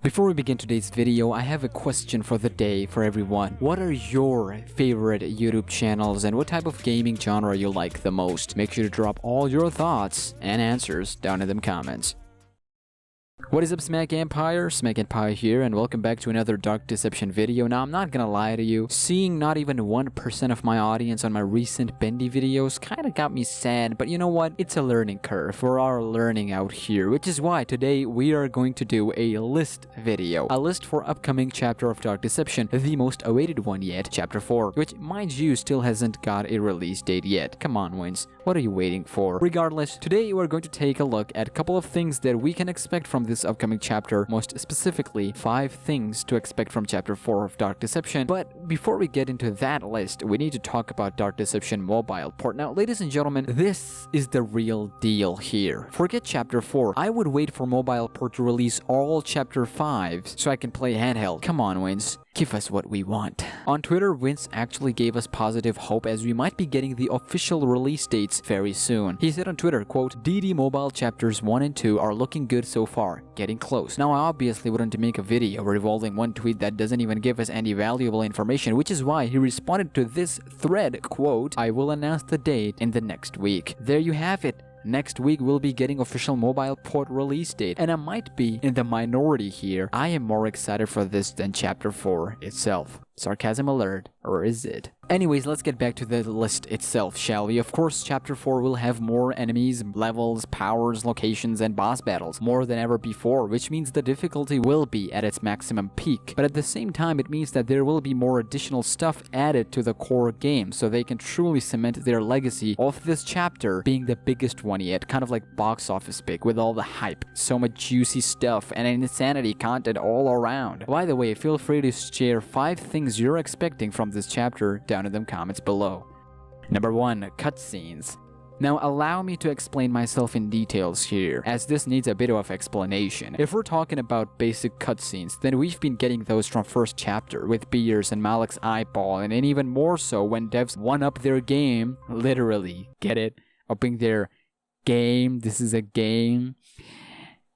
Before we begin today's video, I have a question for the day for everyone. What are your favorite YouTube channels and what type of gaming genre you like the most? Make sure to drop all your thoughts and answers down in the comments. What is up, SmackNPie? SmackNPie here, and welcome back to another Dark Deception video. Now, I'm not gonna lie to you, seeing not even 1% of my audience on my recent Bendy videos kinda got me sad, but you know what? It's a learning curve. We're all learning out here, which is why today we are going to do a list video. A list for upcoming chapter of Dark Deception, the most awaited one yet, Chapter 4, which, mind you, still hasn't got a release date yet. Come on, Wins. What are you waiting for? Regardless, today we're going to take a look at a couple of things that we can expect from this upcoming chapter, most specifically 5 things to expect from Chapter 4 of Dark Deception. But before we get into that list, we need to talk about Dark Deception mobile port. Now, ladies and gentlemen, this is the real deal here. Forget Chapter 4. I would wait for mobile port to release all Chapter 5s so I can play handheld. Come on, Wins. Give us what we want. On Twitter, Vince actually gave us positive hope as we might be getting the official release dates very soon. He said on Twitter, quote, "DD Mobile Chapters 1 and 2 are looking good so far, getting close." Now, I obviously wouldn't make a video revolving one tweet that doesn't even give us any valuable information, which is why he responded to this thread, quote, "I will announce the date in the next week." There you have it. Next week, we'll be getting official mobile port release date, and I might be in the minority here. I am more excited for this than Chapter 4 itself. Sarcasm alert, or is it? Anyways, let's get back to the list itself, shall we? Of course, Chapter 4 will have more enemies, levels, powers, locations, and boss battles, more than ever before, which means the difficulty will be at its maximum peak. But at the same time, it means that there will be more additional stuff added to the core game, so they can truly cement their legacy of this chapter being the biggest one yet, kind of like box office pick with all the hype, so much juicy stuff, and insanity content all around. By the way, feel free to share 5 things you're expecting from this chapter down in the comments below. Number 1, cutscenes. Now, allow me to explain myself in details here, as this needs a bit of explanation. If we're talking about basic cutscenes, then we've been getting those from first chapter, with Beers and Malik's eyeball, and even more so when devs one-up their game, literally, get it? Upping their game, this is a game.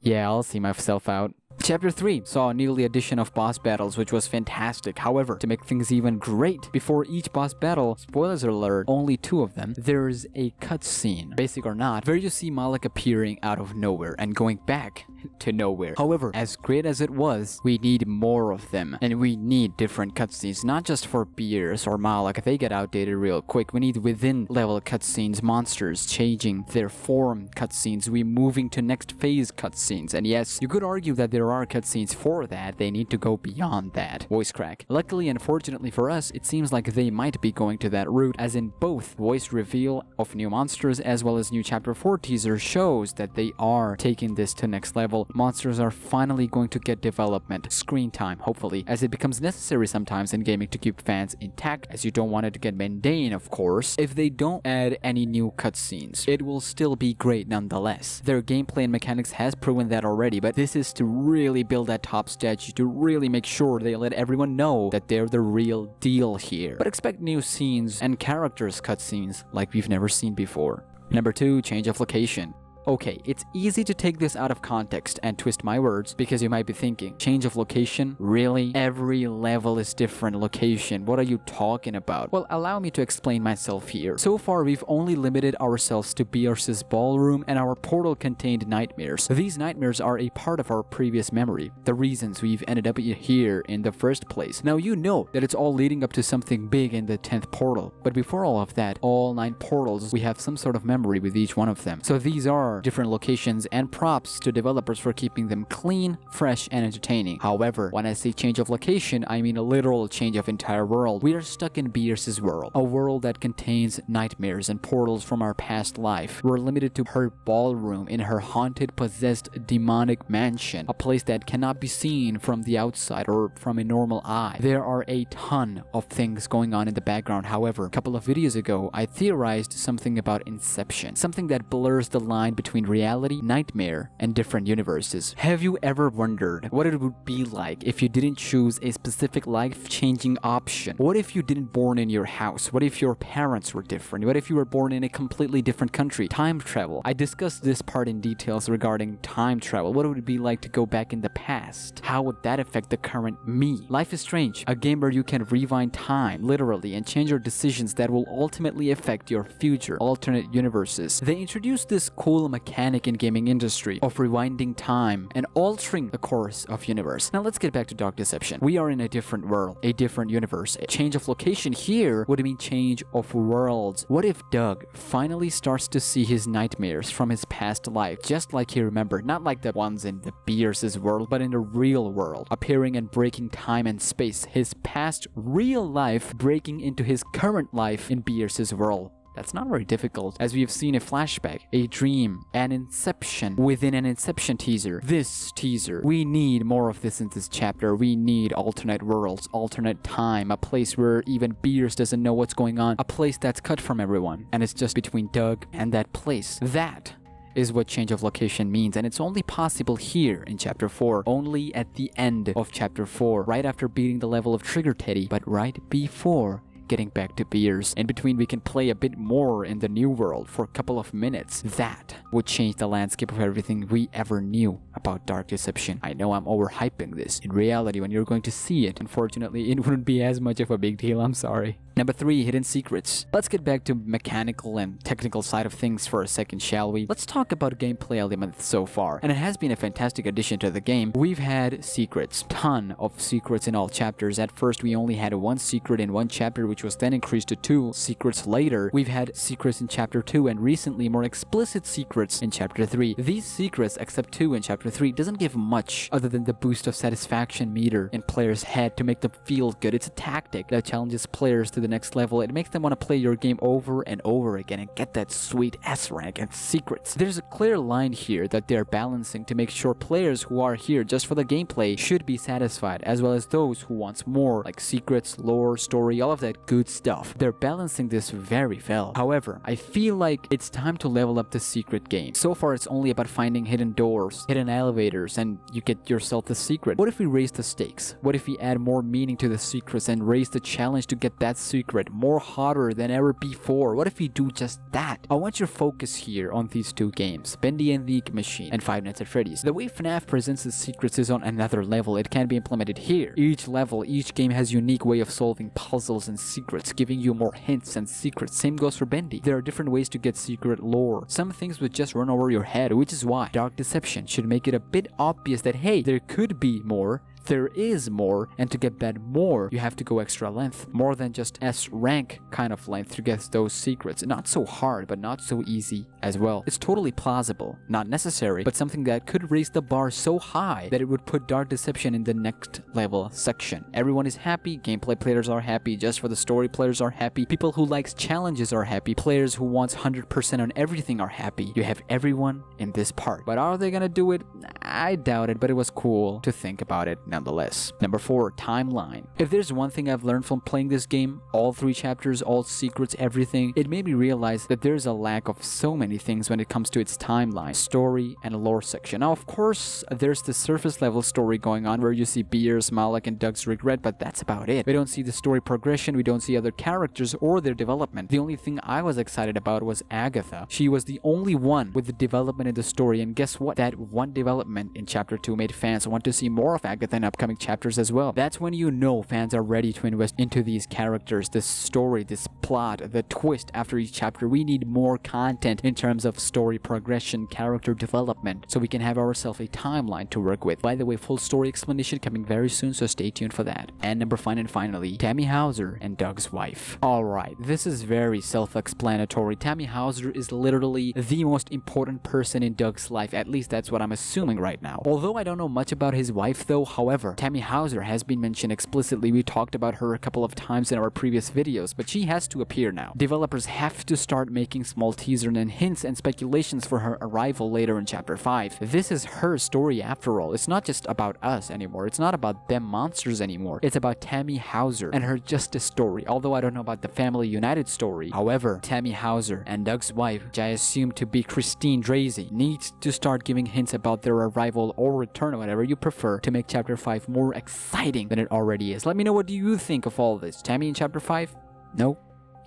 Yeah, I'll see myself out. Chapter 3 saw a new addition of boss battles, which was fantastic. However, to make things even great, before each boss battle, spoilers alert, only 2 of them, there's a cutscene, basic or not, where you see Malik appearing out of nowhere and going back to nowhere. However, as great as it was, we need more of them, and we need different cutscenes, not just for Beers or Malik. They get outdated real quick. We need within level cutscenes, monsters changing their form cutscenes, we moving to next phase cutscenes, and yes, you could argue that there are cutscenes for that. They need to go beyond that. Voice crack. Luckily, unfortunately for us, it seems like they might be going to that route, as in both voice reveal of new monsters as well as new Chapter 4 teaser shows that they are taking this to next level. Monsters are finally going to get development, screen time, hopefully, as it becomes necessary sometimes in gaming to keep fans intact, as you don't want it to get mundane, of course. If they don't add any new cutscenes, it will still be great nonetheless. Their gameplay and mechanics has proven that already, but this is to really build that top statue, to really make sure they let everyone know that they're the real deal here. But expect new scenes and characters cutscenes like we've never seen before. Number 2, change of location. Okay, it's easy to take this out of context and twist my words, because you might be thinking, change of location? Really? Every level is different location. What are you talking about? Well, allow me to explain myself here. So far, we've only limited ourselves to Beers' ballroom and our portal-contained nightmares. These nightmares are a part of our previous memory, the reasons we've ended up here in the first place. Now, you know that it's all leading up to something big in the 10th portal, but before all of that, all 9 portals, we have some sort of memory with each one of them. So these are different locations, and props to developers for keeping them clean, fresh, and entertaining. However, when I say change of location, I mean a literal change of entire world. We are stuck in Beers' world, a world that contains nightmares and portals from our past life. We're limited to her ballroom in her haunted, possessed, demonic mansion, a place that cannot be seen from the outside or from a normal eye. There are a ton of things going on in the background. However, a couple of videos ago, I theorized something about Inception, something that blurs the line between between reality, nightmare, and different universes. Have you ever wondered what it would be like if you didn't choose a specific life-changing option? What if you didn't born in your house? What if your parents were different? What if you were born in a completely different country? Time travel. I discussed this part in details regarding time travel. What would it be like to go back in the past? How would that affect the current me? Life is Strange, a game where you can rewind time, literally, and change your decisions that will ultimately affect your future alternate universes. They introduced this cool mechanic in gaming industry of rewinding time and altering the course of universe. Now let's get back to Dark Deception. We are in a different world, a different universe. A change of location here would mean change of worlds. What if Doug finally starts to see his nightmares from his past life, just like he remembered, not like the ones in the Beers' world, but in the real world, appearing and breaking time and space, his past real life breaking into his current life in Beers' world. That's not very difficult, as we have seen a flashback, a dream, an inception within an inception teaser. This teaser. We need more of this in this chapter. We need alternate worlds, alternate time, a place where even Beers doesn't know what's going on, a place that's cut from everyone, and it's just between Doug and that place. That is what change of location means, and it's only possible here in Chapter 4, only at the end of Chapter 4, right after beating the level of Trigger Teddy, but right before getting back to Beers. In between, we can play a bit more in the new world for a couple of minutes. That would change the landscape of everything we ever knew about Dark Deception. I know I'm overhyping this. In reality, when you're going to see it, unfortunately, it wouldn't be as much of a big deal. I'm sorry. Number 3, hidden secrets. Let's get back to mechanical and technical side of things for a second, shall we? Let's talk about gameplay elements so far. And it has been a fantastic addition to the game. We've had secrets, ton of secrets in all chapters. At first, we only had 1 secret in 1 chapter, which was then increased to 2 secrets later. We've had secrets in Chapter 2 and recently more explicit secrets in Chapter 3. These secrets, except 2 in Chapter 3, doesn't give much other than the boost of satisfaction meter in players' head to make them feel good. It's a tactic that challenges players to the next level. It makes them want to play your game over and over again and get that sweet S rank and secrets. There's a clear line here that they're balancing to make sure players who are here just for the gameplay should be satisfied, as well as those who want more, like secrets, lore, story, all of that good stuff. They're balancing this very well. However, I feel like it's time to level up the secret game. So far, it's only about finding hidden doors, hidden elevators, and you get yourself the secret. What if we raise the stakes? What if we add more meaning to the secrets and raise the challenge to get that secret more harder than ever before? What if we do just that? I want your focus here on these 2 games, Bendy and the Ink Machine and Five Nights at Freddy's. The way FNAF presents the secrets is on another level. It can be implemented here. Each level, each game has a unique way of solving puzzles and secrets, giving you more hints and secrets. Same goes for Bendy. There are different ways to get secret lore. Some things would just run over your head, which is why Dark Deception should make it a bit obvious that, hey, there could be more. There is more, and to get that more, you have to go extra length. More than just S rank kind of length to get those secrets. Not so hard, but not so easy as well. It's totally plausible, not necessary, but something that could raise the bar so high that it would put Dark Deception in the next level section. Everyone is happy, gameplay players are happy, just for the story players are happy, people who likes challenges are happy, players who wants 100% on everything are happy. You have everyone in this part. But are they gonna do it? I doubt it, but it was cool to think about it nonetheless. Number 4, timeline. If there's one thing I've learned from playing this game, all 3 chapters, all secrets, everything, it made me realize that there's a lack of so many things when it comes to its timeline, story, and lore section. Now, of course, there's the surface level story going on where you see Beers, Malak, and Doug's regret, but that's about it. We don't see the story progression, we don't see other characters or their development. The only thing I was excited about was Agatha. She was the only one with the development in the story, and guess what? That one development in Chapter 2 made fans want to see more of Agatha in upcoming chapters as well. That's when you know fans are ready to invest into these characters, this story, this plot, the twist after each chapter. We need more content in terms of story progression, character development, so we can have ourselves a timeline to work with. By the way, full story explanation coming very soon, so stay tuned for that. And number 5 and finally, Tammy Hauser and Doug's wife. Alright, this is very self-explanatory. Tammy Hauser is literally the most important person in Doug's life, at least that's what I'm assuming right now. Although I don't know much about his wife though, however, However, Tammy Hauser has been mentioned explicitly. We talked about her a couple of times in our previous videos, but she has to appear now. Developers have to start making small teasers and hints and speculations for her arrival later in Chapter 5. This is her story after all. It's not just about us anymore. It's not about them monsters anymore. It's about Tammy Hauser and her justice story, although I don't know about the Family United story. However, Tammy Hauser and Doug's wife, which I assume to be Christine Drazy, needs to start giving hints about their arrival or return, or whatever you prefer, to make Chapter 5 more exciting than it already is. Let me know, what do you think of all this? Tammy in Chapter 5? No?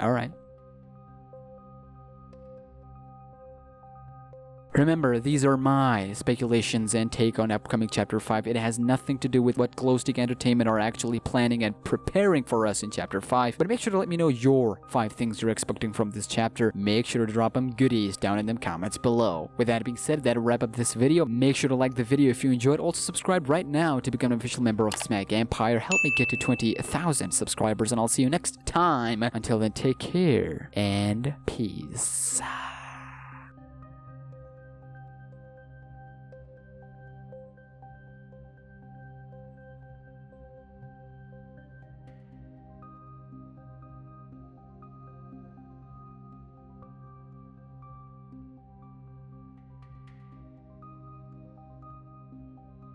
Alright. Remember, these are my speculations and take on upcoming Chapter 5. It has nothing to do with what Glowstick Entertainment are actually planning and preparing for us in Chapter 5. But make sure to let me know your 5 things you're expecting from this chapter. Make sure to drop them goodies down in them comments below. With that being said, that'll wrap up this video. Make sure to like the video if you enjoyed. Also subscribe right now to become an official member of SmackNPie. Help me get to 20,000 subscribers, and I'll see you next time. Until then, take care and peace.